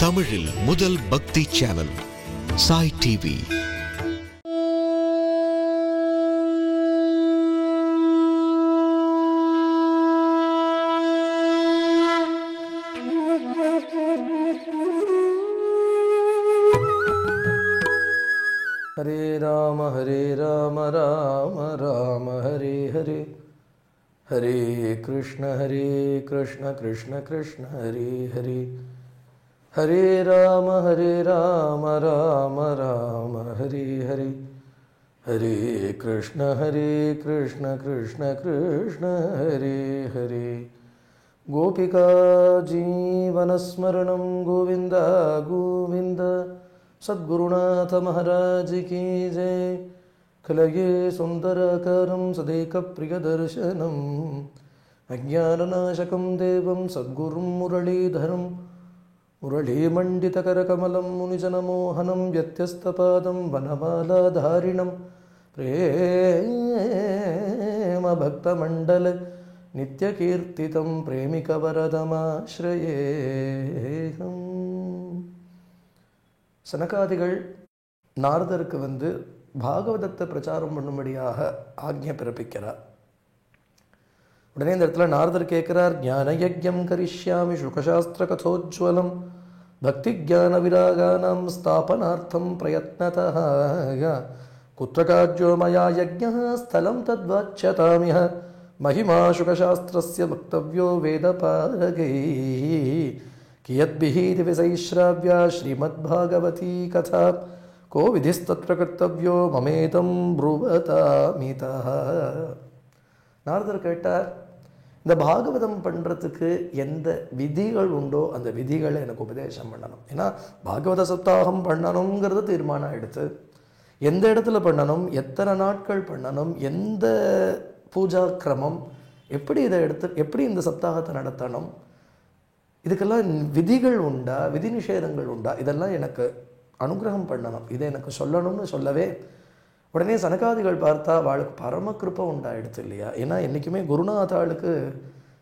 தமிழில் முதல் பக்தி சேனல் சாய் டிவி. ஹரே ராம ராம ராம ஹரே ஹரே, ஹரே கிருஷ்ண கிருஷ்ண கிருஷ்ண ஹரே ஹரே, ஹரே ராம ராம ராம ஹரே ஹரே, ஹரே கிருஷ்ண கிருஷ்ண கிருஷ்ண ஹரே ஹரே. கோபிகா ஜீவனஸ்மரணம் கோவிந்த கோவிந்த. सद्गुरुनाथ महाराज की जय. कलये सुंदरकरं सदैकप्रियदर्शनम् अज्ञाननाशकं देवं सद्गुरुं मुरलीधरं मुरलीमण्डितकरकमलं मुनिजनमोहनं व्यत्यस्तपादं वनमालाधारिणं प्रेमभक्तमण्डल नित्यकीर्तितं प्रेमिकवरदमाश्रयेऽहम्. சனகாதிகள் நாரதருக்கு பாகவதத்தை பிரச்சாரம் பண்ணும்படியாக ஆக்ஞை பிறப்பிக்கிறார். உடனே இந்த இடத்துல நாரதர் கேட்கிறார், ஞான யஜ்ஞம் கரிஷ்யாமி சுகசாஸ்திர கதோஜ்வலம் பக்தி ஜான விராகானாம் ஸ்தாபனார்த்தம் பிரயத்னதः குத்ரகாஜ்யோ மயா யஜ்ஞः ஸ்தலம் தத்வாச்யதாமிஹ மகிமா சுகசாஸ்திரஸ்ய வக்தவ்யோ வேதபாரகைः कियद्भिः दिवसैश्राव्या श्रीमद्भागवती कथा को विधिस्तत्र कर्तव्यो ममेदं ब्रुवतामितः. நாரதர் கேட்டார், இந்த பாகவதம் பண்ணுறதுக்கு எந்த விதிகள் உண்டோ அந்த விதிகளை எனக்கு உபதேசம் பண்ணணும். ஏன்னா பாகவத சப்தாகம் பண்ணணுங்கிறது தீர்மானம் எடுத்து எந்த இடத்துல பண்ணணும், எத்தனை நாட்கள் பண்ணணும், எந்த பூஜா கிரமம், எப்படி இதை எடுத்து எப்படி இந்த சப்தாகத்தை நடத்தணும், இதுக்கெல்லாம் விதிகள் உண்டா, விதி நிஷேதங்கள் உண்டா, இதெல்லாம் எனக்கு அனுகிரகம் பண்ணணும், இதை எனக்கு சொல்லணும்னு சொல்லவே உடனே சனகாதிகள் பார்த்தா அவளுக்கு பரம கிருப்பை உண்டாயிடுது இல்லையா. ஏன்னா என்றைக்குமே குருநாதாளுக்கு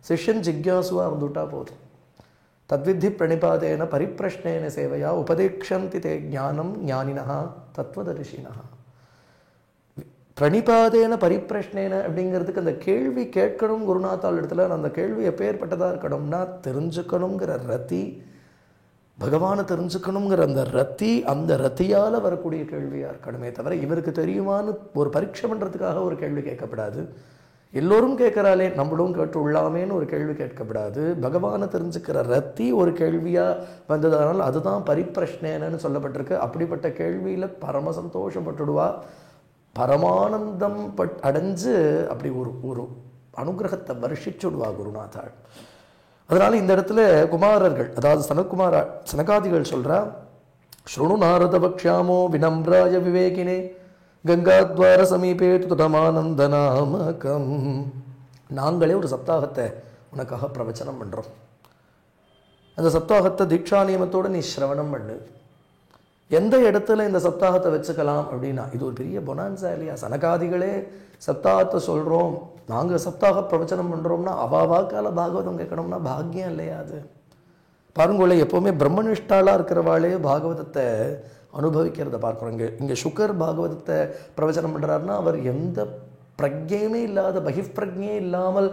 சிஷ்யன் ஜிக்யாசுவாக இருந்துவிட்டா போதும். தத்வித்தி பிரணிபாதேன பரிப்பிரஷ்னேன சேவையா உபதேக்ஷந்தி தே ஞானம் ஞானினா தத்துவதரிசினா. பிரணிபாதேன பரிப்பிரஷ்னேன அப்படிங்கிறதுக்கு அந்த கேள்வி கேட்கணும் குருநாத்தாள் இடத்துல. அந்த கேள்வி எப்பேற்பட்டதாக இருக்கணும்னா தெரிஞ்சுக்கணுங்கிற ரத்தி, பகவானை தெரிஞ்சுக்கணுங்கிற அந்த ரத்தி, அந்த ரத்தியால் வரக்கூடிய கேள்வியாக இருக்கணுமே தவிர இவருக்கு தெரியுமான்னு ஒரு பரீட்சை பண்ணுறதுக்காக ஒரு கேள்வி கேட்கப்படாது. எல்லோரும் கேட்குறாளே நம்மளும் கேட்டு உள்ளாமேன்னு ஒரு கேள்வி கேட்கப்படாது. பகவானை தெரிஞ்சுக்கிற ரத்தி ஒரு கேள்வியாக வந்ததுனால அதுதான் பரிப்பிரஷ்னேனன்னு சொல்லப்பட்டிருக்கு. அப்படிப்பட்ட கேள்வியில் பரம சந்தோஷப்பட்டுடுவா, பரமானந்தம் அடைஞ்சு அப்படி ஒரு அனுகிரகத்தை வருஷிச்சுடுவா குருநாதாள். அதனால் இந்த இடத்துல குமாரர்கள், அதாவது சனகாதிகள் சொல்கிறா, ஸ்ருணு நாரத பக்ஷாமோ வினம்ராய விவேகினே கங்காத்வார சமீபே துதமானந்த நாமகம். நாங்களே ஒரு சப்தாகத்தை உனக்காக பிரவச்சனம் பண்ணுறோம். அந்த சப்தாகத்தை தீட்சா நியமத்தோடு நீ ஸ்ரவணம் பண்ணு. எந்த இடத்துல இந்த சப்தாகத்தை வச்சுக்கலாம் அப்படின்னா இது ஒரு பெரிய பொனான்சா இல்லையா. சனகாதிகளே சப்தாகத்தை சொல்கிறோம், நாங்கள் சப்தாக பிரவச்சனம் பண்ணுறோம்னா அவாவாக்கால பாகவதம் கேட்கணும்னா பாக்கியம் இல்லையா. அது பாருங்களே, எப்போவுமே பிரம்மனிஷ்டாலாக இருக்கிறவாளே பாகவதத்தை அனுபவிக்கிறத பார்க்குறோம். இங்கே சுகர் பாகவதத்தை பிரவச்சனம் பண்ணுறாருன்னா அவர் எந்த பிரஜையுமே இல்லாத, பகிப்பிரஜையே இல்லாமல்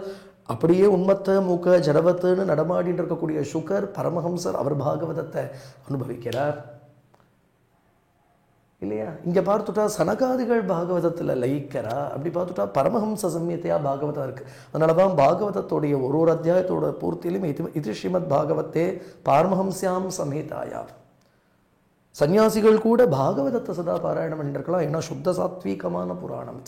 அப்படியே உண்மத்த மூக்க ஜடவத்துன்னு நடமாடிட்டு இருக்கக்கூடிய சுகர் பரமஹம்சர் அவர் பாகவதத்தை அனுபவிக்கிறார் இல்லையா. இங்கே பார்த்துட்டா சனகாதிகள் பாகவதத்தில் லயிக்கிறா. அப்படி பார்த்துட்டா பரமஹம்ச சம்யத்தையாக பாகவதம் இருக்குது. அதனால தான் பாகவதத்தோடைய ஒரு அத்தியாயத்தோட பூர்த்தியிலும் இது ஸ்ரீமத் பாகவத்தே பார்மஹம்சியாம் சம்ஹிதாயா. சன்னியாசிகள் கூட பாகவதத்தை சதா பாராயணம் பண்ணிருக்கலாம். ஏன்னா சுத்த சாத்வீகமான புராணம்.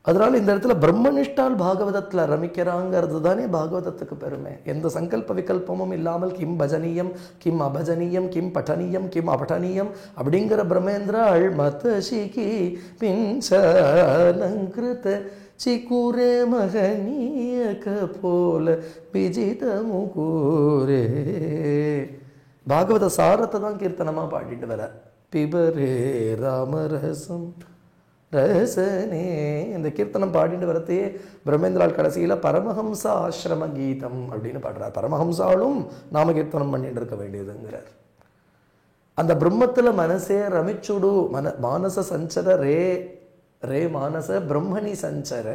அதனால் இந்த இடத்துல பிரம்மனிஷ்டால் பாகவதத்தில் ரமிக்கிறாங்கிறது தானே பாகவதத்துக்கு பெருமை. எந்த சங்கல்ப விகல்பமும் இல்லாமல் கிம் பஜனீயம் கிம் அபஜனீயம் கிம் பட்டனீயம் கிம் அபட்டனீயம் அப்படிங்கிற பிரம்மேந்திராள் மதசிகி பின்சலங்கிருத சிக்குரே மகனீயக போல விஜித முகூரே. பாகவத சாரத்தை தான் கீர்த்தனமாக பாடிட்டு வர. பிபரே ராமரசம் ரசனே. இந்த கீர்த்தனம் பாடிட்டு வரத்தையே பிரம்மேந்திரால் கடைசியில் பரமஹம்ச ஆசிரம கீதம் அப்படின்னு பாடுறார். பரமஹம்சாலும் நாம கீர்த்தனம் பண்ணிட்டு இருக்க வேண்டியதுங்கிறார். அந்த பிரம்மத்தில் மனசே ரமிச்சுடு மானச சஞ்சர ரே ரே மானச பிரம்மணி சஞ்சர.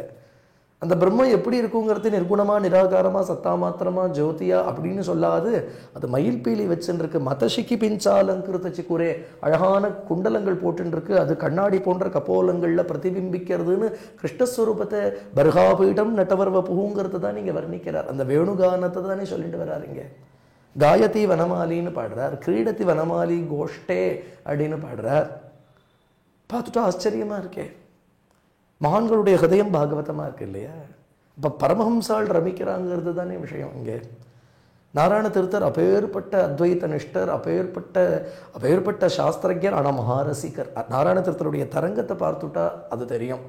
அந்த பிரம்மம் எப்படி இருக்குங்கிறது நிர்குணமா நிராகாரமா சத்தா மாத்திரமா ஜோதியா அப்படின்னு சொல்லாது அது மயில் பீலி வச்சுருக்கு. மதசிக்கி பிஞ்சாலங்கிருத்த சிக்குரே, அழகான குண்டலங்கள் போட்டுருக்கு, அது கண்ணாடி போன்ற கபோலங்களில் பிரதிபிம்பிக்கிறதுன்னு கிருஷ்ணஸ்வரூபத்தை பர்காபீடம் நட்டவர்வ புகுங்கிறது தான் நீங்க வர்ணிக்கிறார். அந்த வேணுகானத்தை தானே சொல்லிட்டு வர்றாருங்க. காயதி வனமாலின்னு பாடுறார், கிரீடத்தி வனமாலி கோஷ்டே அப்படின்னு பாடுறார். பார்த்துட்டா ஆச்சரியமா இருக்கே. மகான்களுடைய ஹிருதயம் பாகவதமாக இருக்கு இல்லையா? இப்போ பரமஹம்சால் ரமிக்கிறாங்கிறது தானே விஷயம். இங்கே நாராயண தீர்த்தர் அப்பேற்பட்ட அத்வைத நிஷ்டர், அப்பேற்பட்ட சாஸ்திரஜர், ஆனால் மகாரசிகர். நாராயண தீர்த்தருடைய தரங்கத்தை பார்த்துட்டா அது தெரியும்.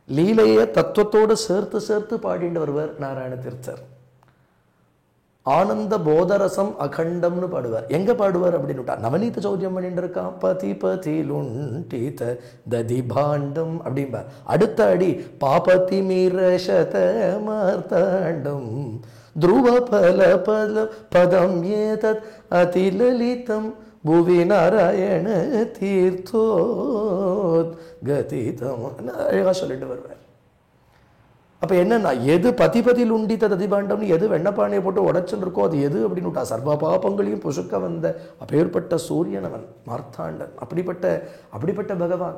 லீலையை தத்துவத்தோடு சேர்த்து சேர்த்து பாடிட்டு வருவார் நாராயண தீர்த்தர். ஆனந்த போதரசம் அகண்டம்னு பாடுவார். எங்க பாடுவார் அப்படின்னு நவநீத சௌரியம் பண்ணிட்டு இருக்கான். பதி பதி லுண்டீத ததி பாண்டம் அப்படிம்பார். அடுத்த அடி பாபதி மீரசத மார்த்தாண்டம் துருவ பல பல பதம் ஏதத் அதிலலிதம் புவி நாராயண தீர்த்தோத் கதிதம் அழகா சொல்லிட்டு வருவார். அப்போ என்னன்னா, எது பதிபதியில் உண்டித்த ததிபாண்டம்னு எது வெண்ணப்பானையை போட்டு உடைச்சுன்னு இருக்கோ அது எது அப்படின்னு விட்டா சர்வ பாபங்களையும் புசுக்க வந்த அப்பேற்பட்ட சூரியனவன் மார்த்தாண்டன். அப்படிப்பட்ட பகவான்.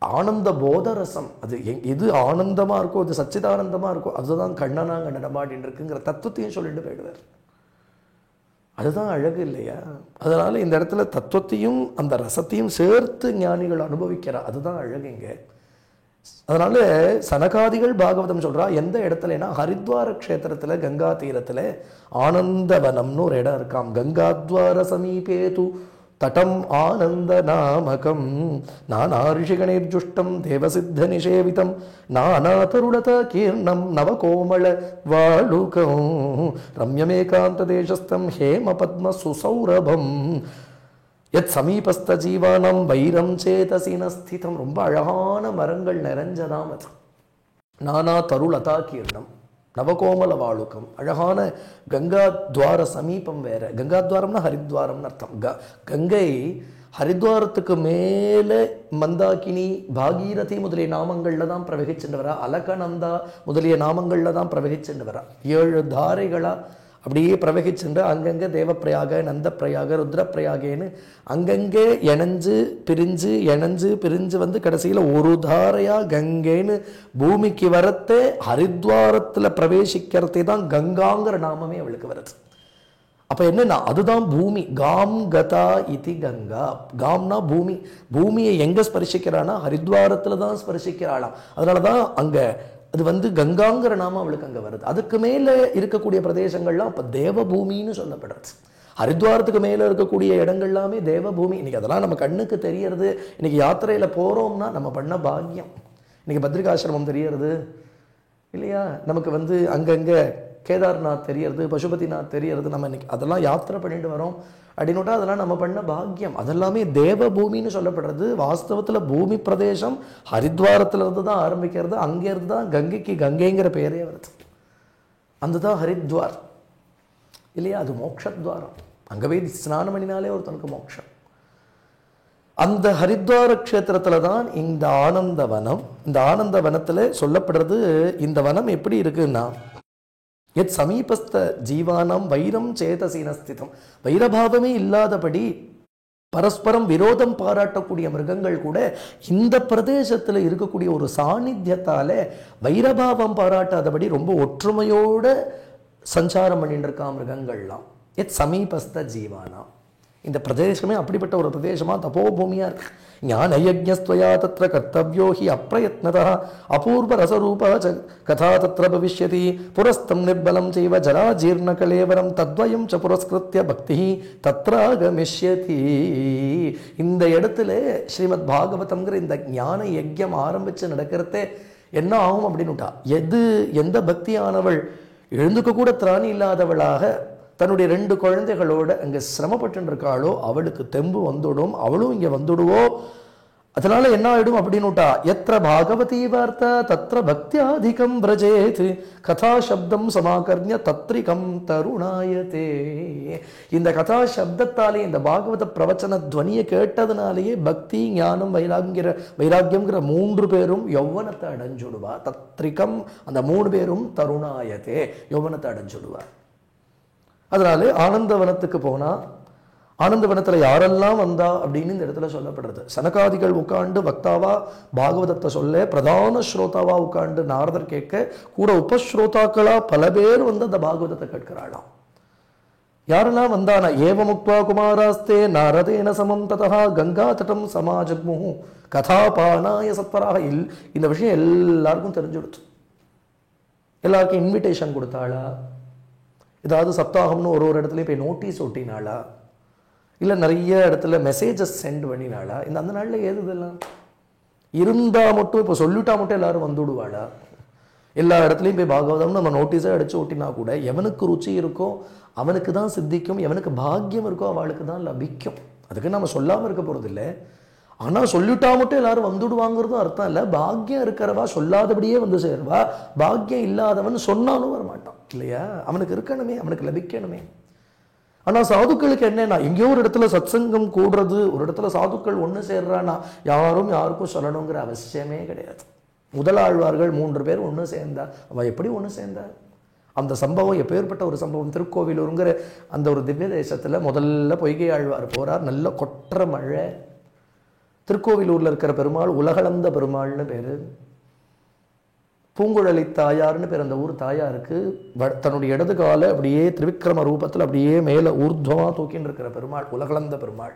ஆனந்த போதரசம், அது எது ஆனந்தமா இருக்கோ, அது சச்சிதானந்தமா இருக்கோ, அதுதான் கண்ணனாங்க நடமாடின்னு இருக்குங்கிற தத்துவத்தையும் சொல்லிட்டு போயிடுவார். அதுதான் அழகு இல்லையா? அதனால இந்த இடத்துல தத்துவத்தையும் அந்த ரசத்தையும் சேர்த்து ஞானிகள் அனுபவிக்கிறார். அதுதான் அழகுங்க. அதனால சனகாதிகள் பாகவதம் சொல்றா. எந்த இடத்துலனா ஹரித்வார க்ஷேத்திரத்துல கங்கா தீரத்துல ஆனந்தவனம்னு ஒரு இடம் இருக்காம். கங்காத்வார சமீபேது தடம் ஆனந்த நாமகம் நானா ரிஷிகணேர்ஜுஷ்டம் தேவசித்த நிஷேவிதம் நானாதருளத கீர்ணம் நவகோமள வாளுகம் ரம்யமேகாந்த தேசஸ்தம் ஹேம பத்ம சுசௌரபம் எத் சமீபஸ்த ஜீவானம் வைரம் சேதசின ஸ்திதம். ரொம்ப அழகான மரங்கள் நிறைஞ்சதாம் அது. நானா தருளதா கீர்ணம் நவகோமல வாளுக்கம். அழகான கங்கா துவார சமீபம் வேற. கங்கா துவாரம்னா ஹரித்வாரம்னு அர்த்தம். கங்கை ஹரித்வாரத்துக்கு மேலே மந்தாகினி பாகீரதி முதலிய நாமங்கள்ல தான் பிரவகிச்சுட்டு வரா. அலகநந்தா முதலிய நாமங்கள்ல தான் பிரவகிச்சுட்டு வரா. 7 தாரைகளா அப்படியே பிரவகிச்சுண்டு அங்கங்கே தேவப்பிரயாக நந்தப்பிரயாக ருத்ரப்பிரயாகேன்னு அங்கங்கே இணைஞ்சு பிரிஞ்சு வந்து கடைசியில் ஒரு தாரையா கங்கைன்னு பூமிக்கு வரத்தே ஹரித்வாரத்தில் பிரவேசிக்கிறதே தான் கங்காங்கிற நாமமே அவளுக்கு வருது. அப்போ என்னன்னா அதுதான் பூமி. காம் கதா இதி கங்கா. காம்னா பூமி. பூமியை எங்கே ஸ்பர்சிக்கிறானா ஹரித்வாரத்தில் தான் ஸ்பர்சிக்கிறாளாம். அதனால தான் அங்கே அது வந்து கங்காங்கிற நாமம் அவளுக்கு அங்கே வருது. அதுக்கு மேலே இருக்கக்கூடிய பிரதேசங்கள்லாம் அப்போ தேவபூமின்னு சொல்லப்படுறது. ஹரித்வாரத்துக்கு மேலே இருக்கக்கூடிய இடங்கள் எல்லாமே தேவபூமி. இன்னைக்கு அதெல்லாம் நம்ம கண்ணுக்கு தெரியறது. இன்னைக்கு யாத்திரையில் போகிறோம்னா நம்ம பண்ண பாக்கியம். இன்னைக்கு பத்ரிகாசிரமம் தெரியறது இல்லையா? நமக்கு வந்து அங்கங்கே கேதார்நாத் தெரியறது, பசுபதிநாத் தெரியறது. நம்ம இன்னைக்கு அதெல்லாம் யாத்திரை பண்ணிட்டு வரோம் அப்படின்னுட்டா அதெல்லாம் நம்ம பண்ண பாக்கியம். அதெல்லாமே தேவ பூமின்னு சொல்லப்படுறது. வாஸ்தவத்தில் பூமி பிரதேசம் ஹரித்வாரத்துல இருந்து தான் ஆரம்பிக்கிறது. அங்கேருந்து தான் கங்கைக்கு கங்கைங்கிற பெயரே வருது. அந்த தான் ஹரித்வார் இல்லையா? அது மோட்சத்வாரம். அங்கே போய் ஸ்நானம் பண்ணினாலே ஒருத்தனுக்கு மோட்சம். அந்த ஹரித்வார க்ஷேத்திரத்துல தான் இந்த ஆனந்தவனம். இந்த ஆனந்தவனத்தில் சொல்லப்படுறது. இந்த வனம் எப்படி இருக்குன்னா எத் சமீபஸ்த ஜீவானம் வைரம் சேதசீன ஸ்திதம். வைரபாவமே இல்லாதபடி பரஸ்பரம் விரோதம் பாராட்டக்கூடிய மிருகங்கள் கூட இந்த பிரதேசத்தில் இருக்கக்கூடிய ஒரு சாநித்தியத்தால வைரபாவம் பாராட்டாதபடி ரொம்ப ஒற்றுமையோட சஞ்சாரம் பண்ணிட்டு இருக்கா மிருகங்கள்லாம். எத் சமீபஸ்த ஜீவானம். இந்த பிரதேசமே அப்படிப்பட்ட ஒரு பிரதேசமா தபோபூமியா இருக்கு. ஞான யஜ்ஞஸ்த்வயா தத்ர கர்த்தவ்யோ ஹி அப்ரயத்னதா அபூர்வ ரசரூப கதா தத்ர பவிஷ்யதி புரஸ்தம் நிர்பலம் செய்வ ஜரா ஜீர்ண கலேவரம் தத்வயம் ச புரஸ்கிருத்ய பக்தி தத்ராகமிஷ்யதி. இந்த இடத்துல ஸ்ரீமத் பாகவதம்ங்கிற இந்த ஞான யஜ்யம் ஆரம்பிச்சு நடக்கிறதே என்ன ஆகும் அப்படின்னுட்டா, எந்த பக்தியானவள் எழுந்துக்க கூட திராணி இல்லாதவளாக தன்னுடைய 2 குழந்தைகளோட அங்கே சிரமப்பட்டு இருக்காளோ அவளுக்கு தெம்பு வந்துடும். அவளும் இங்கே வந்துடுவோ. அதனால என்ன ஆயிடும் அப்படின்னுட்டா, எத்திர பாகவதி வார்த்தா தத்திர பக்தியாதிகம் பிரஜேத் கதா சப்தம் சமாகர்ணிய தத்ரிகம் தருணாயதே. இந்த கதா சப்தத்தாலே, இந்த பாகவத பிரவச்சன துவனியை கேட்டதுனாலேயே பக்தி, ஞானம், வைராக்கியம்ங்கிற 3 பேரும் யௌவனத்தை அடைஞ்சுடுவா. தத்ரிகம், அந்த 3 பேரும் தருணாயதே, யௌவனத்தை அடைஞ்சுடுவா. அதனால ஆனந்தவனத்துக்கு போனா, ஆனந்தவனத்தில் யாரெல்லாம் வந்தா அப்படின்னு இந்த இடத்துல சொல்லப்படுறது. சனகாதிகள் உட்காண்டு பக்தாவா பாகவதத்தை சொல்ல, பிரதான ஸ்ரோதாவா உட்காண்டு நாரதர் கேட்க, கூட உபஸ்ரோதாக்களா பல பேர் வந்து அந்த பாகவதத்தை கேட்கிறாளாம். யாரெல்லாம் வந்தானா, ஏவமுக்வா குமாராஸ்தே நாரதேன சமம் ததா கங்கா தடம் சமாஜக்முஹு கதாபானாய சத்வராக. இந்த விஷயம் எல்லாருக்கும் தெரிஞ்சுடுச்சு. எல்லாருக்கும் இன்விடேஷன் கொடுத்தாளா, ஏதாவது சப்தாகம்னு ஒரு இடத்துலையும் போய் நோட்டீஸ் ஒட்டினாளா, இல்லை நிறைய இடத்துல மெசேஜஸ் சென்ட் பண்ணினாளா? அந்த நாளில் ஏது இதெல்லாம் இருந்தால் மட்டும், இப்போ சொல்லிட்டா மட்டும் எல்லாரும் வந்துவிடுவாளா? எல்லா இடத்துலையும் போய் பாகவதம்னு நம்ம நோட்டீஸை அடிச்சு ஓட்டினா கூட எவனுக்கு ருச்சி இருக்கோ அவனுக்கு தான் சித்திக்கும், எவனுக்கு பாக்கியம் இருக்கோ அவளுக்கு தான் லபிக்கும். அதுக்கு நம்ம சொல்லாமல் இருக்க போகிறது இல்லை. ஆனால் சொல்லிட்டா மட்டும் எல்லாரும் வந்துடுவாங்கிறதும் அர்த்தம் இல்லை. பாக்கியம் இருக்கிறவா சொல்லாதபடியே வந்து சேருவா. பாக்கியம் இல்லாதவன் சொன்னாலும் வரமாட்டான் இல்லையா? அவனுக்கு இருக்கணுமே, அவனுக்கு லபிக்கணுமே. ஆனால் சாதுக்களுக்கு என்னன்னா, எங்கேயோ ஒரு இடத்துல சத்சங்கம் கூடுறது, ஒரு இடத்துல சாதுக்கள் ஒன்று சேர்றான்னா யாரும் யாருக்கும் சொல்லணுங்கிற அவசியமே கிடையாது. முதலாழ்வார்கள் 3 பேர் ஒன்று சேர்ந்தா. அவன் எப்படி ஒன்று சேர்ந்தா? அந்த சம்பவம் எப்பேற்பட்ட ஒரு சம்பவம். திருக்கோவிலூருங்கிற அந்த ஒரு திவ்ய தேசத்தில் முதல்ல பொய்கை ஆழ்வார் போறார். நல்ல கொற்ற மழை. திருக்கோவிலூரில் இருக்கிற பெருமாள் உலகளந்த பெருமாள்னு பேர். பூங்குழலி தாயார்னு பேர் அந்த ஊர் தாயாருக்கு. தன்னுடைய இடது காலை அப்படியே திரிவிக்ரம ரூபத்தில் அப்படியே மேலே ஊர்துவமாக தூக்கின்னு இருக்கிற பெருமாள், உலகளந்த பெருமாள்.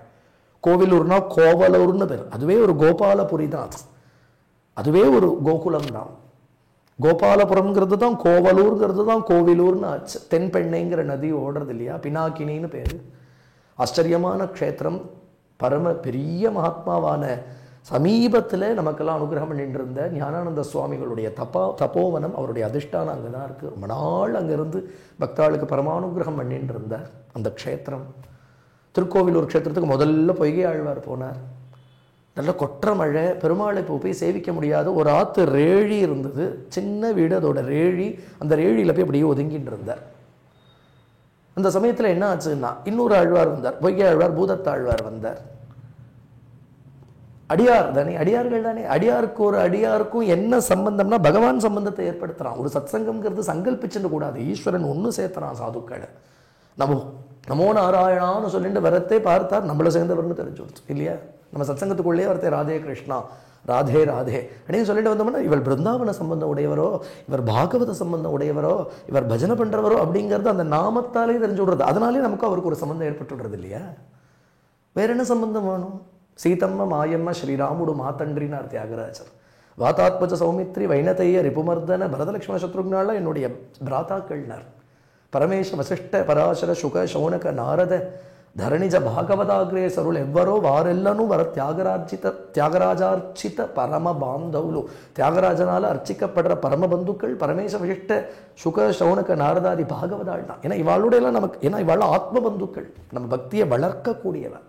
கோவிலூர்னா கோவலூர்னு பேர். அதுவே ஒரு கோபாலபுரி தான், அதுவே ஒரு கோகுலம் தான். கோபாலபுரம்ங்கிறது தான் கோவலூர்ங்கிறது தான் கோவிலூர்னு ஆச்சு. தென்பெண்ணைங்கிற நதி ஓடுறது இல்லையா, பினாக்கினின்னு பேர். ஆச்சரியமான க்ஷேத்திரம். பரம பெரிய மகாத்மாவான சமீபத்தில் நமக்கெல்லாம் அனுகிரகம் பண்ணிட்டு இருந்த ஞானானந்த சுவாமிகளுடைய தபோவனம், அவருடைய அதிஷ்டானம் அங்கே தான் இருக்குது. ரொம்ப நாள் அங்கேருந்து பக்தாளுக்கு பரமானுகிரகம் பண்ணிட்டு இருந்தார் அந்த க்ஷேத்திரம். திருக்கோவிலூர் க்ஷேத்திரத்துக்கு முதல்ல பொய்கை ஆழ்வார் போனார். நல்ல கொற்ற மழை. பெருமாளை போய் சேவிக்க முடியாது. ஒரு ஆற்று ரேழி இருந்தது, சின்ன வீடு, அதோட ரேழி. அந்த ரேழியில் போய் அப்படியே ஒதுங்கிட்டு இருந்தார். அந்த சமயத்தில் என்ன ஆச்சுன்னா, இன்னொரு ஆழ்வார் வந்தார், பொய்கை ஆழ்வார், பூதத்தாழ்வார் வந்தார். அடியார் தானே, அடியார்கள் தானே. அடியாருக்கு ஒரு அடியாருக்கும் என்ன சம்பந்தம்னா பகவான் சம்பந்தத்தை ஏற்படுத்துறான். ஒரு சத்சங்கம்ங்கிறது சங்கல்பிச்சுட்டு கூடாது. ஈஸ்வரன் ஒன்று சேர்த்துறான் சாதுக்களை. நமோ நாராயணான்னு சொல்லிட்டு வரத்தே பார்த்தார், நம்மளை சேர்ந்தவர்னு தெரிஞ்சு கொடுத்து இல்லையா? நம்ம சத்சங்கத்துக்குள்ளேயே வரத்தே ராதே கிருஷ்ணா, ராதே ராதே அப்படின்னு சொல்லிட்டு வந்தோம்னா, இவர் பிருந்தாவன சம்பந்தம் உடையவரோ, இவர் பாகவத சம்பந்தம் உடையவரோ, இவர் பஜனை பண்றவரோ அப்படிங்கிறது அந்த நாமத்தாலே தெரிஞ்சு விடுறது. அதனாலே நமக்கு அவருக்கு ஒரு சம்பந்தம் ஏற்பட்டு விடுறது இல்லையா? வேற என்ன சம்பந்தம் வேணும்? சீதம்ம மாயம்ம ஸ்ரீராமுடு மாத்தன்றினார் தியாகராஜர். வாதாத்மஜ சௌமித்ரி வைணதைய ரிபுமர்தன பரதலட்சுமண சத்ருக்னால என்னுடைய பிராத்தாக்கள்னார். பரமேஷ வசிஷ்ட பராசர சுக சௌனக நாரத ಧರಣಿಜ ಭಾಗವತಾಗ್ರೇಸರುಳು ಎವ್ವರೋ ವಾರೆಲ್ಲನೂ ವರ தியாகராஜார்ச்சித பரம பாந்தவுலு. தியாகராஜனால அர்ச்சிக்கப்படுற பரம பந்துக்கள் பரமேச விசிஷ்ட சுக சௌனக நாரதாதி பாகவதாள் தான். ஏன்னா இவாளுடைய எல்லாம் நமக்கு, ஏன்னா இவாள் ஆத்ம பந்துக்கள், நம்ம பக்தியை வளர்க்கக்கூடியவன்.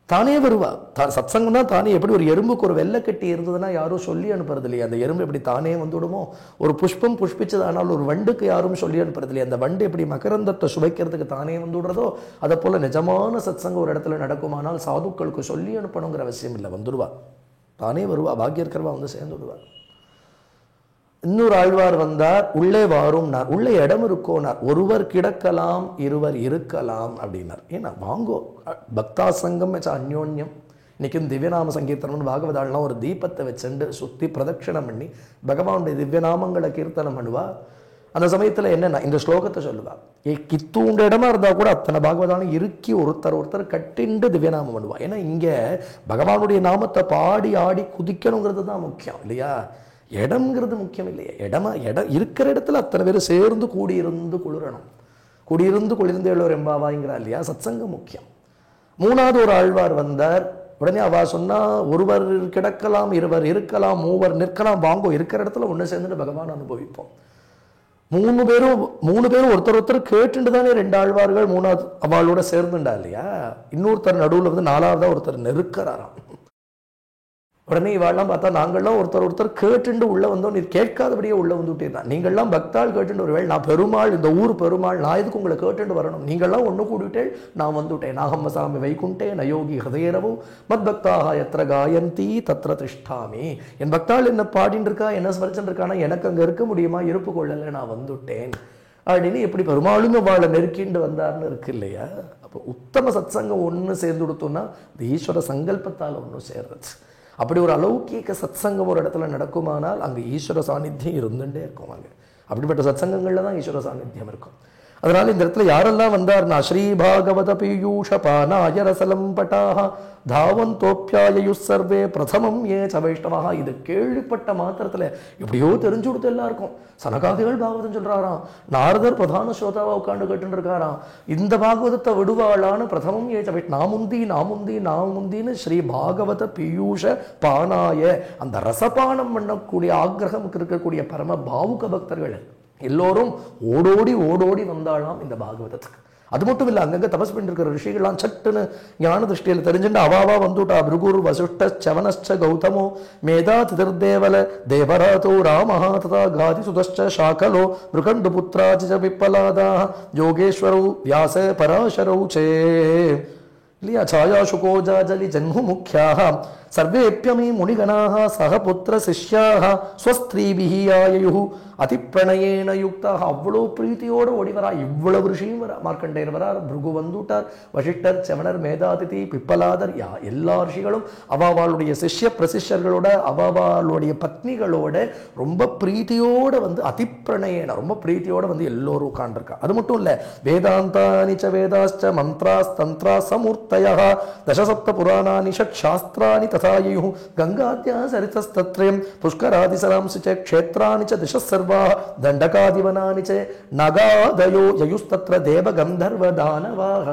தானே வருவா. சத்சங்கம்னா தானே. எப்படி ஒரு எறும்புக்கு ஒரு வெள்ளை கட்டி இருந்ததுன்னா யாரும் சொல்லி அனுப்புறது இல்லையா? அந்த எறும்பு எப்படி தானே வந்துவிடுமோ? ஒரு புஷ்பம் புஷ்பிச்சதானால் ஒரு வண்டுக்கு யாரும் சொல்லி அனுப்புறது இல்லையா? அந்த வண்டு எப்படி மகரந்தத்தை சுவைக்கிறதுக்கு தானே வந்து விடுறதோ, அதை போல நிஜமான சத்சங்கம் ஒரு இடத்துல நடக்குமானால் சாதுக்களுக்கு சொல்லி அனுப்பணுங்கிற அவசியம் இல்லை. வந்துடுவா, தானே வருவா. பாக்கியம் இருக்கிறவா வந்து சேர்ந்து விடுவா. இன்னொரு ஆழ்வார் வந்தார், உள்ளே வாரும்னார். உள்ளே இடம் இருக்கோனார். ஒருவர் கிடக்கலாம், இருவர் இருக்கலாம் அப்படின்னார். ஏன்னா வாங்கோ, பக்தா சங்கம் வச்ச அந்யோன்யம். இன்னைக்கும் திவ்யநாம சங்கீர்த்தனம்னு பாகவதாள்லாம் ஒரு தீபத்தை வச்சுண்டு சுற்றி பிரதட்சணம் பண்ணி பகவானுடைய திவ்யநாமங்களை கீர்த்தனம் பண்ணுவா. அந்த சமயத்தில் என்னென்னா இந்த ஸ்லோகத்தை சொல்லுவா. கித்தூண்ட இடமா இருந்தால் கூட அத்தனை பாகவதாலும் இறுக்கி ஒருத்தர் கட்டிண்டு திவ்யநாமம் பண்ணுவா. ஏன்னா இங்கே பகவானுடைய நாமத்தை பாடி ஆடி குதிக்கணுங்கிறது தான் முக்கியம் இல்லையா? இடம்ங்கிறது முக்கியம் இல்லையா? இடம் இருக்கிற இடத்துல அத்தனை பேர் சேர்ந்து கூடியிருந்து குளிரணும். குடியிருந்து குளிர்ந்து எழுவர் எம்பாவாய்ங்கிறா இல்லையா? சத்சங்கம் முக்கியம். மூணாவது ஒரு ஆழ்வார் வந்தார். உடனே அவா சொன்னா, ஒருவர் கிடக்கலாம், இருவர் இருக்கலாம், மூவர் நிற்கலாம், வாங்கோ, இருக்கிற இடத்துல ஒன்று சேர்ந்துட்டு பகவான் அனுபவிப்போம். மூணு பேரும் ஒருத்தர் கேட்டுட்டு தானே 2 ஆழ்வார்கள் 3வது அவளோட சேர்ந்துண்டா இல்லையா? இன்னொருத்தர் நடுவில் வந்து 4வதா ஒருத்தர் நெருக்கிறாராம். உடனே இவாள்லாம் பார்த்தா நாங்கள்லாம் ஒருத்தர் கேட்டுண்டு உள்ளே வந்தோம், நீ கேட்காதபடியே உள்ளே வந்து விட்டீர்னா, நீங்கள்லாம் பக்தாள் கேட்டுண்டு ஒரு வேளை நான் பெருமாள், இந்த ஊர் பெருமாள், நான் எதுக்கு உங்களை கேட்டுண்டு வரணும், நீங்கள்லாம் ஒன்று கூடிவிட்டேன், நான் வந்துவிட்டேன். நாகம் சாமி வைகுண்டே நயோகி ஹதயரவோ மத் பக்தாக எத்திர காயந்தி தத்திர திஷ்டாமி. என் பக்தாள் என்ன பாடின்னு இருக்கா, என்ன ஸ்மரிச்சுன்னு இருக்கானா, எனக்கு அங்கே இருக்க முடியுமா, இருப்பு கொள்ளலை, நான் வந்துவிட்டேன் அப்படின்னு எப்படி பெருமாளுங்க வாழை நெருக்கிண்டு வந்தார்னு இருக்கு இல்லையா. அப்போ உத்தம சத்சங்கம் ஒன்று சேர்ந்து கொடுத்தோம்னா இந்த ஈஸ்வர சங்கல்பத்தால் ஒன்றும் சேர்றது. அப்படி ஒரு அலௌகீக சத்சங்கம் ஒரு இடத்துல நடக்குமானால் அங்கே ஈஸ்வர சாநித்தியம் இருந்துகிட்டே இருக்கும். அங்கே அப்படிப்பட்ட சத்சங்கங்களில் தான் ஈஸ்வர சாநித்தியம் இருக்கும். அதனால இந்த இடத்துல யாரெல்லாம் வந்தார்னா, ஸ்ரீ பாகவத பீயூஷ பானாய ரசலம் பட்டாக தாவந்தோப்பியாயு சர்வே பிரதமம் ஏ ச வைஷ்ணவா. இது கேள்விப்பட்ட மாத்திரத்தில் எப்படியோ தெரிஞ்சு கொடுத்து எல்லாருக்கும். சனகாதிகள் பாகவதம் சொல்றாராம், நாரதர் பிரதான ஸ்ரோதாவா உட்காந்து கேட்டு இருக்காராம், இந்த பாகவதத்தை விடுவாளான்னு பிரதமம் ஏ ச நாமுந்தி நாமுந்தி நாமுந்தின்னு ஸ்ரீ பாகவத பீயூஷ பானாய அந்த ரசபானம் பண்ணக்கூடிய ஆக்கிரகமுக்கு இருக்கக்கூடிய பரம பாவுக பக்தர்கள் எல்லோரும் ஓடோடி ஓடோடி வந்தாலாம் இந்த பாகவதத்துக்கு. அது மட்டும் இல்லை, அங்கங்கே தபஸ் பண்ணிருக்கிற ரிஷிகள்லாம் சட்டுன்னு ஞான திருஷ்டியில் தெரிஞ்சுட்டு அவாவா வந்துட்டா. பிருகுர் வசுஷ்ட சவனச்ச கௌதமோ மேதா திதிர்தேவல தேவராதோ ராமஹா ததா காதி சுதச்ச சாகலோ மிருகண்டு புத்திராஜ விப்பலாதா யோகேஸ்வரௌ வியாச பராசரௌ சே இல்லையா. சாயா சுகோஜாஜலி ஜன்மு முக்கியாக சர்வேப்யமே முனிகணாக சக புத்திர சிஷ்யாக ஸ்வஸ்திரீபிஹி ஆயு அதிப்பிரணயேன யுக்தாக. அவ்வளோ பிரீத்தியோடு ஓடி வரா. இவ்வளவு ரிஷியும் வரா. மார்க்கண்டேயர் வரார், பிருகு வந்துட்டார், வசிஷ்டர், செவனர், மேதாதிதி, பிப்பலாதர், எல்லா ரிஷிகளும் அவாவாளுடைய சிஷ்ய பிரசிஷ்யர்களோட அவாவாளுடைய பத்னிகளோட ரொம்ப பிரீத்தியோடு வந்து அதிப்பிரணயேன ரொம்ப பிரீத்தியோடு வந்து எல்லோரும் உட்காண்டிருக்கா. அது மட்டும் இல்லை, வேதாந்தானிச்ச வேதாச்ச மந்த்ராஸ் தந்த்ரா சமூர்த்தய தசசப்த புராணானி ஷட் சாஸ்திராணி ததாயு கங்காத்யா சரிதஸ்தத்ரயம் புஷ்கராதிசராம்சி ச க்ஷேத்ராணி ச திசஸ்ஸர்வ தண்டகாதிவனானி ச நகாதயோ யயுஸ்தத்ர தேவ கந்தர்வ தானவாஹ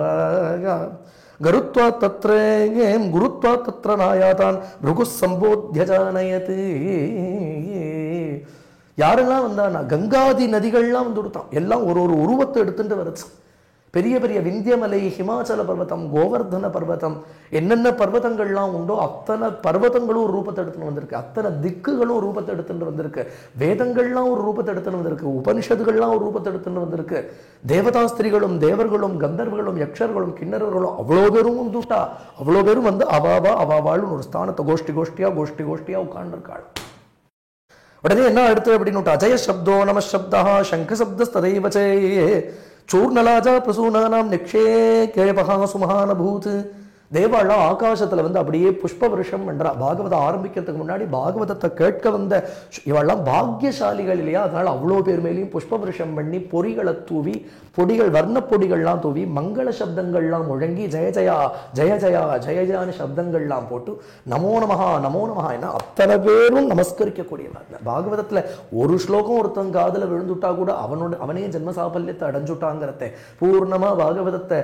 கருத்வா தத்ர குருத்வா தத்ர நாயாதான் பிருகு சம்போத்ய ஜானயத். யாரெல்லாம் வந்தானா, கங்காதி நதிகள்லாம் வந்து கொடுத்தான். எல்லாம் ஒரு ஒரு உருவத்தை எடுத்துட்டு வருது. பெரிய பெரிய விந்தியமலை, ஹிமாச்சல பர்வதம், கோவர்தன பர்வதம், என்னென்ன பர்வதங்கள்லாம் உண்டோ அத்தனை பர்வதங்களும் ஒரு ரூபத்தை எடுத்துன்னு வந்திருக்கு. அத்தனை திக்குகளும் ஒரு ரூபத்தை எடுத்துட்டு வந்திருக்கு. வேதங்கள்லாம் ஒரு ரூபத்தை எடுத்துன்னு வந்திருக்கு. உபனிஷத்துகள்லாம் ஒரு ரூபத்தை எடுத்துன்னு வந்திருக்கு. தேவதாஸ்திரிகளும் தேவர்களும் கந்தர்வர்களும் யக்ஷர்களும் கிண்ணறர்களும் அவ்வளோ பேரும் வந்துட்டா. அவ்வளோ பேரும் வந்து அவாவாளும் ஒரு ஸ்தானத்தை கோஷ்டி கோஷ்டியா உட்கார்ந்துருக்காள். உடனே என்ன அடுத்து அப்படின்னு, அஜய சப்தோ நம சப்தா சங்க சப்தஸ்ததைவச்சே சூர்ணலாஜா பிரசூனானாம் நிக்ஷே கேபகா சுமஹானபூத். தேவாளா ஆகாசத்தில் வந்து அப்படியே புஷ்ப வருஷம் பண்றா. பாகவதம் ஆரம்பிக்கிறதுக்கு முன்னாடி பாகவதத்தை கேட்க வந்த இவெல்லாம் பாக்கியசாலிகள் இல்லையா, அதனால அவ்வளோ பேர் மேலேயும் புஷ்ப வருஷம் பண்ணி பொறிகளை தூவி, பொடிகள் வர்ண பொடிகள்லாம் தூவி, மங்கள சப்தங்கள்லாம் முழங்கி ஜெய ஜயா ஜெய ஜயா ஜெய ஜயான்னு சப்தங்கள்லாம் போட்டு நமோ நமஹா என்ன அத்தனை பேரும் நமஸ்கரிக்கக்கூடியவங்க. பாகவதத்தில் ஒரு ஸ்லோகம் ஒருத்தன் காதில் விழுந்துட்டா கூட அவனே ஜென்ம சாபல்யத்தை அடைஞ்சுட்டாங்கிறத பூர்ணமா பாகவதத்தை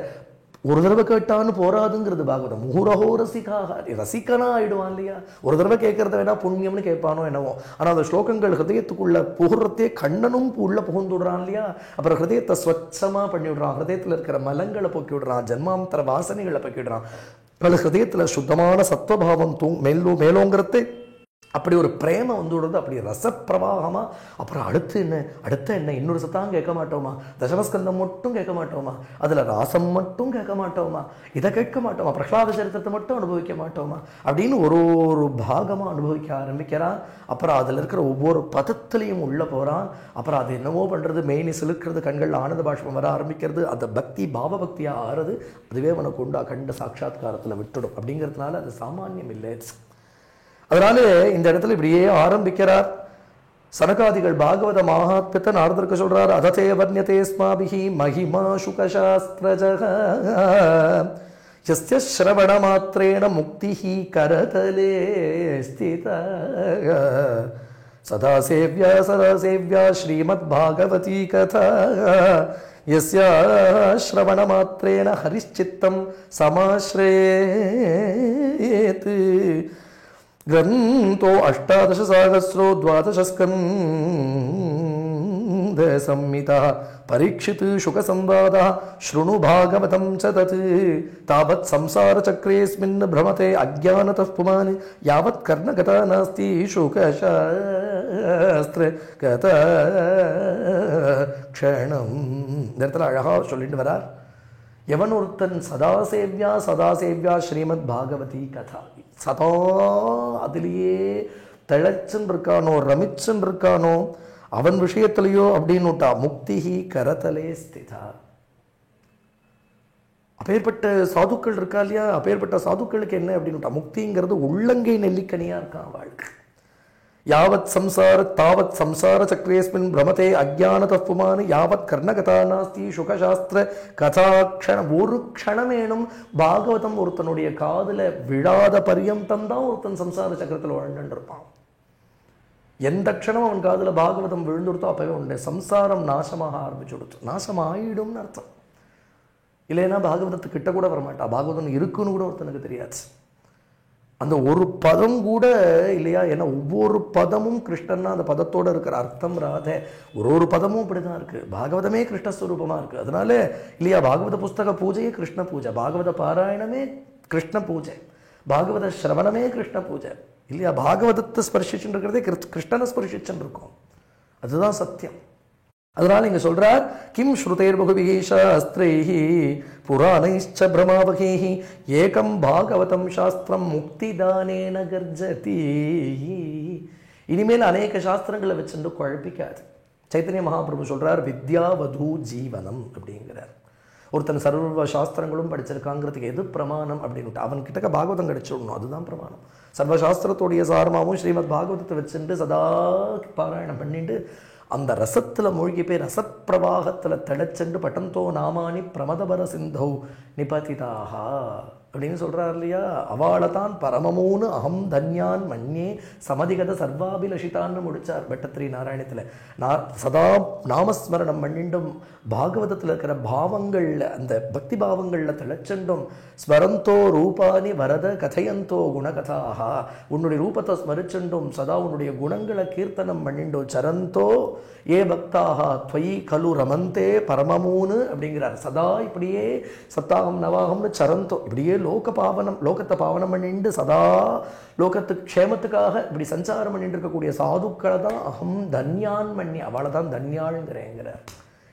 ஒரு தடவை கேட்டான்னு போராதுங்கிறது பாகவதம். முகுரஹோ ரசிகாக ரசிக்கனா ஆயிடுவான் இல்லையா. ஒரு தடவை கேட்கறத வேணா புண்ணியம்னு கேட்பானோ என்னவோ. ஆனால் அந்த ஸ்லோகங்கள் ஹிருதயத்துக்குள்ள புகுறத்தே கண்ணனும் உள்ள புகுந்து விடுறான் இல்லையா. அப்புறம் ஹிருதயத்தை ஸ்வச்சமா பண்ணி விடுறான். ஹிருதயத்தில் இருக்கிற மலங்களை போக்கி விடுறான், ஜென்மாந்தர வாசனைகளை போக்கி விடுறான். பல ஹிருதயத்தில் சுத்தமான சத்வபாவம் மேலோங்கிறதே அப்படி ஒரு பிரேமம் வந்து விடுறது, அப்படி ரசப்பிரவாகமா. அப்புறம் அடுத்த என்ன இன்னொரு சத்தம் கேட்க மாட்டோமா, தசமஸ்கந்தம் மட்டும் கேட்க மாட்டோமா, அதில் ராசம் மட்டும் கேட்க மாட்டோமா, இதை கேட்க மாட்டோமா, பிரகலாத சரித்திரத்தை மட்டும் அனுபவிக்க மாட்டோமா அப்படின்னு ஒரு பாகமாக அனுபவிக்க ஆரம்பிக்கிறான். அப்புறம் அதில் இருக்கிற ஒவ்வொரு பதத்திலையும் உள்ள போகிறான். அப்புறம் அது என்னவோ பண்ணுறது, மெயினி சிலுக்கிறது, கண்கள் ஆனந்த பாஷ்பம் வர ஆரம்பிக்கிறது, அந்த பக்தி பாவ பக்தியாக ஆறுது. அதுவே உனக்கு உண்டு அகண்ட சாட்சாத்காரத்தில் விட்டுடும். அப்படிங்கிறதுனால அது சாமானியம் இல்லை. அதனால இந்த இடத்துல இப்படியே ஆரம்பிக்கிறார். சனகாதிகள் பாகவத மகாத்மியத்தை நாரதருக்கு சொல்றார். அததே வர்ணியதே ஸ்மாபிஹி மகிமா சுகசாஸ்திரஜஹ யஸ்ய ஸ்ரவண மாத்ரேண முக்திஹி கரதலே ஸ்திதா சதா சேவ்யா ஸ்ரீமத் பாகவதி கதா யஸ்ய ஸ்ரவண மாத்ரேண ஹரிச்சித்தம் சமாஸ்ரேத் கிரந்தோ 18 சஹஸ்ரோ 12 ஸ்கந்தோ ஸ்கந்த சம்மிதா பரீட்சித் சுக சம்வாதா ஸ்ருணு பாகவதம் ச தத் தாவத் சம்சார சக்ரேஸ்மின் பிரமதே அஜ்ஞானதः புமான் யாவத் கர்ணகதா நாஸ்தி சுகசாஸ்திர கதா க்ஷணம். இந்த இடத்துல அழகா சொல்லிட்டு வரார். எவன் ஒருத்தன் சதாசேவ்யா ஸ்ரீமத் பாகவதி கதா, சதா அதிலேயே திளைச்சுன்னு இருக்கானோ, ரமிச்சுன்னு இருக்கானோ, அவன் விஷயத்திலையோ அப்படின்னுட்டா முக்திஹி கரதலே ஸ்திதா. அப்பேற்பட்ட சாதுக்கள் இருக்கா இல்லையா, அப்பேற்பட்ட சாதுக்களுக்கு என்ன அப்படின்னுட்டா முக்திங்கிறது உள்ளங்கை நெல்லிக்கனியா இருக்கான் வாழ்க்கை. யாவத் சம்சார தாவத் சம்சார சக்ரேஸ்மின் பிரமதே அஜ்ஞானதः புமான் யாவத் கர்ணகதா நாஸ்தி சுகசாஸ்திர கதாக்ஷணம். ஒரு க்ஷணமேனும் பாகவதம் ஒருத்தனுடைய காதுல விழாத பரியந்தம் தான் ஒருத்தன் சம்சார சக்கரத்தில் வாழ்ந்துட்டு இருப்பான். எந்த க்ஷணம் அவன் காதுல பாகவதம் விழுந்துடுத்தோ அப்பவே உன்னுடைய சம்சாரம் நாசமாக ஆரம்பிச்சு கொடுத்து, நாசம் ஆயிடும்னு அர்த்தம். இல்லைன்னா பாகவதத்துக்கு கிட்ட கூட வரமாட்டா. பாகவதம் இருக்குன்னு கூட ஒருத்தனுக்கு தெரியாது. அந்த ஒரு பதம் கூட இல்லையா, ஏன்னா ஒவ்வொரு பதமும் கிருஷ்ணன்னா அந்த பதத்தோட இருக்கிற அர்த்தம் ராதே, ஒரு பதமும் இப்படிதான் இருக்கு. பாகவதமே கிருஷ்ணஸ்வரூபமா இருக்கு. அதனால இல்லையா, பாகவத புஸ்தக பூஜையே கிருஷ்ண பூஜை, பாகவத பாராயணமே கிருஷ்ண பூஜை, பாகவத ஸ்ரவணமே கிருஷ்ண பூஜை இல்லையா. பாகவதத்தை ஸ்பர்ஷிச்சுன்னு இருக்கிறதே கிருஷ்ணனை ஸ்பர்ஷிச்சுன்னு இருக்கும். அதுதான் சத்தியம். அதனால இங்க சொல்றார், கிம் ஸ்ருதேர் பகுபிஹி சாஸ்திரைஹி புராணைச்ச பிரமாவகைஹி ஏகம் பாகவதம் சாஸ்திரம் முக்திதானேன கர்ஜதி. இனிமேல் அநேக சாஸ்திரங்களை வச்சுட்டு குழப்பிக்காது. சைத்தன்ய மகாபிரபு சொல்றார், வித்யாவது ஜீவனம் அப்படிங்கிறார். ஒருத்தன் சர்வ சாஸ்திரங்களும் படிச்சிருக்காங்கிறதுக்கு எது பிரமாணம் அப்படின்ட்டு அவன் கிட்டக்க பாகவதம் கிடைச்சிடணும், அதுதான் பிரமாணம். சர்வசாஸ்திரத்துடைய சாரமாகவும் ஸ்ரீமத் பாகவதத்தை வச்சுட்டு சதா பாராயணம் பண்ணிட்டு அந்த ரசத்தில் மூழ்கி போய் ரசப்பிரவாகத்தில் திளைச்சென்று பட்டந்தோ நாமானி பிரமதபர சிந்தௌ நிபதிதாக அப்படின்னு சொல்கிறார் இல்லையா. அவளை தான் பரமமூன்னு அகம் தன்யான் மன்யே சமதிகத சர்வாபிலஷிதான்னு முடித்தார் பட்டத்திரி நாராயணத்தில். சதா நாமஸ்மரணம் பண்ணிண்டும் பாகவதத்தில் இருக்கிற பாவங்களில் அந்த பக்தி பாவங்களில் திளைச்செண்டும் ஸ்மரந்தோ ரூபானி வரத கதையந்தோ குணகதாக, உன்னுடைய ரூபத்தை ஸ்மரிச்செண்டும் சதா உன்னுடைய குணங்களை கீர்த்தனம் பண்ணிண்டோ சரந்தோ ஏ பக்தாக துவயி கலு ரமந்தே பரமமூன்னு அப்படிங்கிறார். சதா இப்படியே சத்தாகம் நவாகம்னு சரந்தோ இப்படியே லோகத்தை பாவனம் பண்ணிட்டு சதா லோகத்துக்கு க்ஷேமத்துக்காக இப்படி சஞ்சாரம் பண்ணிட்டு இருக்கக்கூடிய சாதுக்களை தான் அகம் தன்யான் மன்னி, அவளை தான் தன்யாளுங்கிறேங்கிறார்.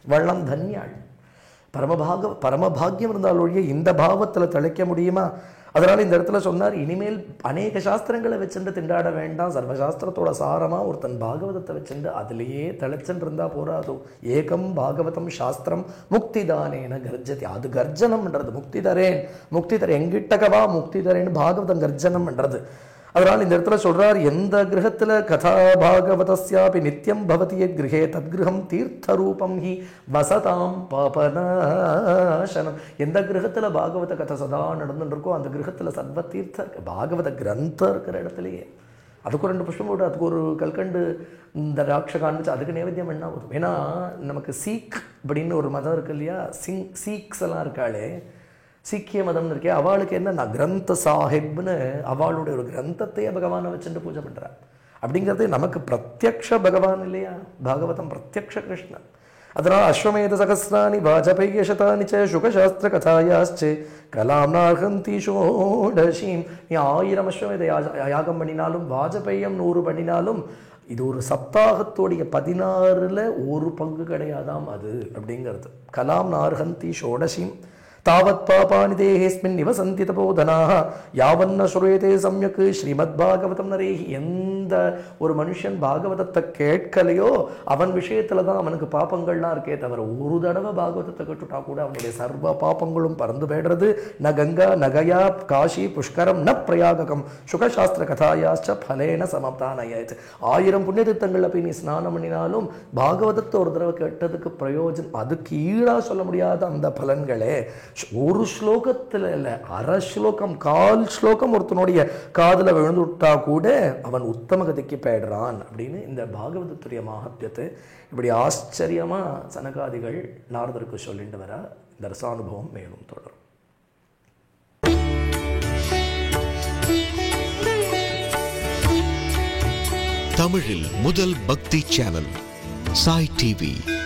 இவள்லாம் தன்யாள். பரமபாகியம் இருந்தாலொழிய இந்த பாவத்தில் திளைக்க முடியுமா? அதனால இந்த இடத்துல சொன்னார், இனிமேல் அநேக சாஸ்திரங்களை வச்சுட்டு திண்டாட வேண்டாம். சர்வசாஸ்திரத்தோட சாரமா ஒருத்தன் பாகவதத்தை வச்சுட்டு அதுலேயே திளைச்சுட்டு இருந்தா போறாதோ. ஏகம் பாகவதம் சாஸ்திரம் முக்தி தானேன கர்ஜதி. அது கர்ஜனம்ன்றது முக்தி தரேன், முக்தி தரேன் எங்கிட்டகவா முக்தி தரேன்னு பாகவதம் கர்ஜனம்ன்றது. அதனால் இந்த இடத்துல சொல்றார், எந்த கிரகத்துல கதா பாகவதஸ்யாபி நித்தியம் பவதி கிரகே தத்கிரகம் தீர்த்த ரூபம் ஹி வசதாம் பாபநாசனம். எந்த கிரகத்துல பாகவத கதை சதா நடந்துட்டு இருக்கோ அந்த கிரகத்துல சர்வ தீர்த்த இருக்கு. பாகவத கிரந்தம் இருக்கிற இடத்துலயே அதுக்கு 2 புஷ்பம் போட்டு அதுக்கு ஒரு கல்கண்டு இந்த ராட்ச காண்பிச்சு அதுக்கு நைவேத்தியம் என்ன போதும். ஏன்னா நமக்கு சீக் அப்படின்னு ஒரு மதம் இருக்கு இல்லையா, சீக்ஸ் எல்லாம் இருக்காளே, சீக்கிய மதம்னு இருக்கே, அவளுக்கு என்ன கிரந்த சாஹிப்னு அவளுடைய ஒரு கிரந்தத்தையே பகவானை வச்சுட்டு பூஜை பண்றார். அப்படிங்கிறது நமக்கு பிரத்யக்ஷ பகவான் இல்லையா, பாகவதம் பிரத்யக்ஷ கிருஷ்ணன். அதனால் அஸ்வமேத சகஸ்ராணி வாஜபேய சதானி ச சுகசாஸ்திர கதாயாஸ்சே கலாம் நார்ஹந்தி ஷோடசீம். நீ 1000 அஸ்வமேத யாகம் பண்ணினாலும் வாஜபேயம் 100 பண்ணினாலும் இது ஒரு சப்தாகத்தோடைய 16ல் ஒரு பங்கு கிடையாதாம் அது அப்படிங்கிறது. கலாம் நார்ஹந்தி ஷோடசீம் தாவத் பாபானி தேஹேஸ்மின் நிவசந்தி தபோதனாக யாவன்ன ஸ்ரூயதே சம்யக் ஸ்ரீமத் பாகவதம் நரேஹி. எந்த ஒரு மனுஷன் பாகவதத்தை கேட்கலையோ அவன் விஷயத்துல தான் அவனுக்கு பாப்பங்கள்லாம் இருக்கே தவிர, ஒரு தடவை பாகவதத்தை கேட்டுட்டா கூட அவனுடைய சர்வ பாப்பங்களும் பறந்து போய்டுறது. ந கங்கா நகயா காஷி புஷ்கரம் ந பிரயாககம் சுகசாஸ்திர கதாயாச்ச பலேன சமப்தானயத். 1000 புண்ணிய தீர்த்தங்களில் போய் நீ ஸ்நானம் பண்ணினாலும் பாகவதத்தை ஒரு தடவை கேட்டதுக்கு பிரயோஜனம், அதுக்கு ஈடாக சொல்ல முடியாத அந்த பலன்களே. ஒரு ஸ்லோகத்தில் இல்லை, அரை ஸ்லோகம் 1/4 ஸ்லோகம் ஒருத்தனுடைய காதில் விழுந்து விட்டா கூட அவன் உத்தம கதிக்கு போயிடுறான் அப்படின்னு இந்த பாகவதத்துடைய மகாத்மியத்தை இப்படி ஆச்சரியமா சனகாதிகள் நாரதருக்கு சொல்லிட்டு வர இந்த ரசானுபவம் மேலும் தொடரும். தமிழில் முதல் பக்தி சேனல் Sai TV.